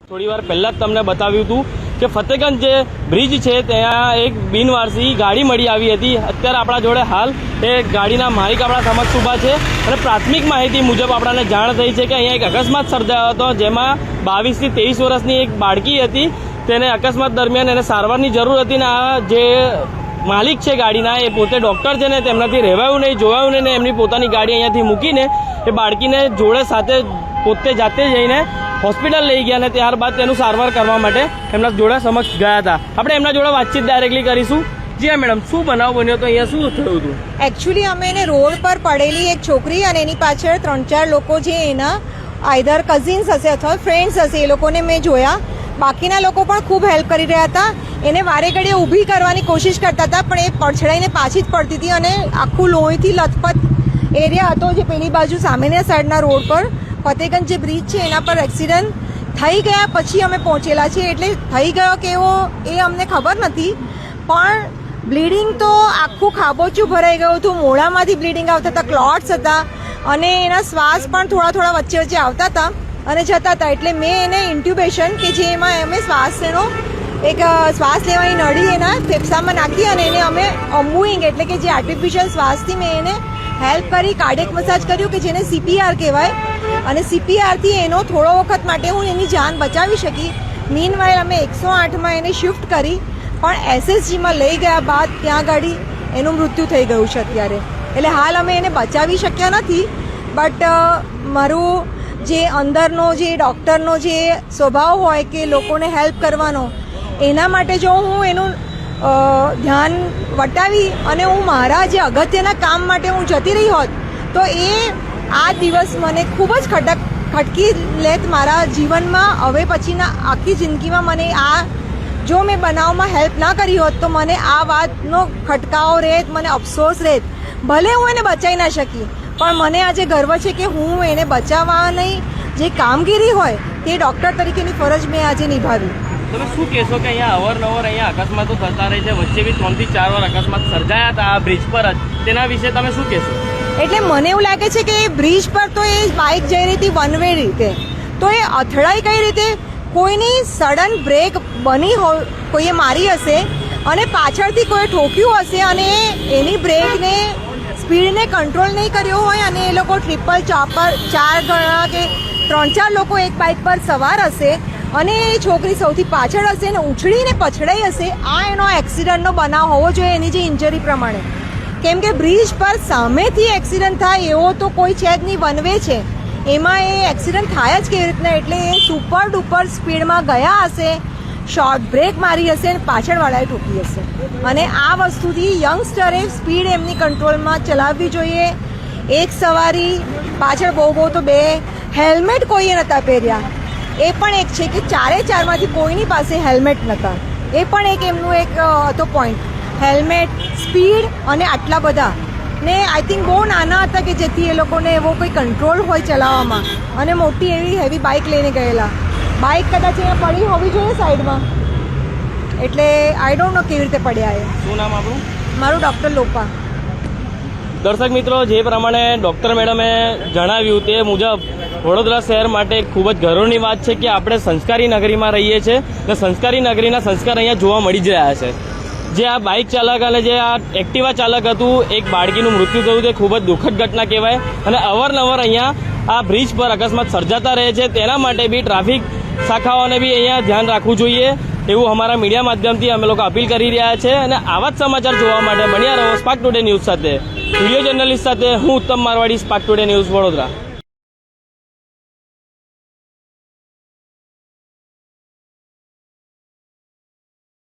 થોડી વાર પહેલા જ તમને બતાવ્યું હતું કે ફતેગંજ જે બ્રિજ છે ત્યાં એક બિનવારસી ગાડી મળી આવી હતી। અત્યારે આપણા જોડે હાલ એ ગાડીના માલિક આપણા સમક્ષ ઊભા છે અને પ્રાથમિક માહિતી મુજબ આપણને જાણ થઈ છે કે અહીંયા એક અકસ્માત સર્જાયો હતો, જેમાં 22 થી 23 વર્ષની એક બાળકી હતી। તેને અકસ્માત દરમિયાન એને સારવારની જરૂર હતી ને આ જે માલિક છે ગાડીના એ પોતે ડૉક્ટર છે ને તેમનાથી રહેવાયું નહીં, જોવાયું નહીં ને એમની પોતાની ગાડી અહીંયાથી મૂકીને એ બાળકીને જોડે સાથે પોતે જાતે જઈને હોસ્પિટલ લઈ ગયા અને ત્યારબાદ તેનું સારવાર કરવા માટે એમના જોડે સમક્ષ ગયા હતા। આપણે એમના જોડે વાતચીત ડાયરેક્ટલી કરીશું। જી હા મેડમ, શું બનાવ બન્યો તો અહીંયા શું થયું હતું? એકચ્યુઅલી અમે એને રોડ પર પડેલી એક છોકરી અને એની પાછળ 3-4 લોકો જે એના આઈધર કઝિન્સ હશે અથવા ફ્રેન્ડ્સ હશે એ લોકોને મેં જોયા। બાકીના લોકો પણ ખૂબ હેલ્પ કરી રહ્યા હતા, એને વારે ઘડીએ ઊભી કરવાની કોશિશ કરતા હતા પણ એ પડછડાઈને પાછી જ પડતી હતી અને આખું લોહીથી લથપથ એરિયા હતો જે પેલી બાજુ સામેના સાઈડના રોડ પર ફતેગંજ જે બ્રિજ છે એના પર એક્સિડન્ટ થઈ ગયા પછી અમે પહોંચેલા છીએ। એટલે થઈ ગયો કેવો એ અમને ખબર નથી, પણ બ્લીડિંગ તો આખું ખાબોચું ભરાઈ ગયું હતું, મોઢામાંથી બ્લીડિંગ આવતા હતા, ક્લોટ્સ હતા અને એના શ્વાસ પણ થોડા વચ્ચે વચ્ચે આવતા હતા અને જતા હતા। એટલે મેં એને ઇન્ટ્યુબેશન કે જેમાં અમે શ્વાસનો એક શ્વાસ લેવાની નળી એના ફેફસામાં નાખી અને એને અમે અમ્બુઈંગ એટલે કે જે આર્ટિફિશિયલ શ્વાસથી મેં એને હેલ્પ કરી, કાર્ડિયક મસાજ કર્યું કે જેને CPR કહેવાય અને CPRથી એનો થોડો વખત માટે હું એની જાન બચાવી શકી। મીનવાઇલ અમે 108માં એને શિફ્ટ કરી પણ SSGમાં લઈ ગયા બાદ ત્યાં ગાડી એનું મૃત્યુ થઈ ગયું છે અત્યારે। એટલે હાલ અમે એને બચાવી શક્યા નથી, બટ મારું જે અંદરનો જે ડૉક્ટરનો જે સ્વભાવ હોય કે લોકોને હેલ્પ કરવાનો, એના માટે જો હું એનું ધ્યાન વટાવી અને હું મારા જે અગત્યના કામ માટે હું જતી રહી હોત તો એ આ દિવસ મને ખૂબ જ ખટકી લેત મારા જીવનમાં। હવે પછીના આખી જિંદગીમાં મને આ જો મેં બનાવમાં હેલ્પ ના કરી હોત તો મને આ વાતનો ખટકાવો રહેત, મને અફસોસ રહેત। ભલે હું એને બચાવી ના શકી પણ મને આજે ગર્વ છે કે હું એને બચાવવાની જે કામગીરી હોય તે ડૉક્ટર તરીકેની ફરજ મેં આજે નિભાવી। તમે શું કહેશો કે અહીંયા અવારનવાર અહીંયા અકસ્માતો થતા રહે છે, વચ્ચે બી 3 થી 4 વાર અકસ્માત સર્જાયા હતા આ બ્રિજ પર જ, તેના વિશે તમે શું કહેશો? એટલે મને એવું લાગે છે કે એ બ્રિજ પર તો એ બાઇક જઈ રહી હતી વન વે રીતે, તો એ અથડાઈ કઈ રીતે? કોઈની સડન બ્રેક બની હોય, કોઈએ મારી હશે અને પાછળથી કોઈ ઠોક્યું હશે અને એની બ્રેકને સ્પીડને કંટ્રોલ નહીં કર્યો હોય અને એ લોકો ટ્રિપલ ચોપર 4 ગણા કે 3-4 લોકો એક બાઇક પર સવાર હશે અને એ છોકરી સૌથી પાછળ હશે અને ઉછળીને પછડાઈ હશે। આ એનો એક્સિડન્ટનો બનાવ હોવો જોઈએ એની જે ઇન્જરી પ્રમાણે, કેમ કે બ્રિજ પર સામેથી એક્સિડન્ટ થાય એવો તો કોઈ છે જ નહીં, વન વે છે, એમાં એ એક્સિડન્ટ થાય જ કેવી રીતના? એટલે એ સુપર ડુપર સ્પીડમાં ગયા હશે, શોર્ટ બ્રેક મારી હશે અને પાછળવાળાએ ઠોકી હશે અને આ વસ્તુથી યંગસ્ટરે સ્પીડ એમની કંટ્રોલમાં ચલાવવી જોઈએ। એક સવારી પાછળ બહુ તો 2 હેલ્મેટ કોઈએ નહોતા પહેર્યા, એ પણ એક છે કે 4-4માંથી કોઈની પાસે હેલ્મેટ નહોતા, એ પણ એક એમનું એક હતો પોઈન્ટ। હેલ્મેટ, સ્પીડ અને આટલા બધા ને આઈ થિંક બહુ નાના હતા કે જેથી એ લોકોને એવો કોઈ કંટ્રોલ હોય ચલાવવામાં અને મોટી એવી હેવી બાઇક લઈને ગયેલા। બાઇક કદાચ અહીંયા પડી હોવી જોઈએ સાઈડમાં, એટલે આઈ ડોન્ટ નો કેવી રીતે પડ્યા એ। શું નામ આપણું? મારું ડૉક્ટર લોપા। દર્શક મિત્રો, જે પ્રમાણે ડૉક્ટર મેડમે જણાવ્યું તે મુજબ વડોદરા શહેર માટે ખૂબ જ ગૌરવની વાત છે કે આપણે સંસ્કારી નગરીમાં રહીએ છીએ અને સંસ્કારી નગરીના સંસ્કાર અહીંયા જોવા મળી જ રહ્યા છે। જે આ બાઇક ચાલક અને જે આ એક્ટિવા ચાલક હતું, એક બાળકીનું મૃત્યુ થયું તે ખૂબ જ દુઃખદ ઘટના કહેવાય અને અવારનવાર અહીંયા આ બ્રિજ પર અકસ્માત સર્જાતા રહે છે, તેના માટે બી ટ્રાફિક શાખાઓને બી અહીંયા ધ્યાન રાખવું જોઈએ એવું અમારા મીડિયા માધ્યમથી અમે લોકો અપીલ કરી રહ્યા છે। અને આવા જ સમાચાર જોવા માટે બન્યા રહો સ્પાર્ક ટુડે ન્યૂઝ સાથે। વિડીયો જર્નલિસ્ટ સાથે હું Uttam Marwadi, Spark Today news, Vadodara.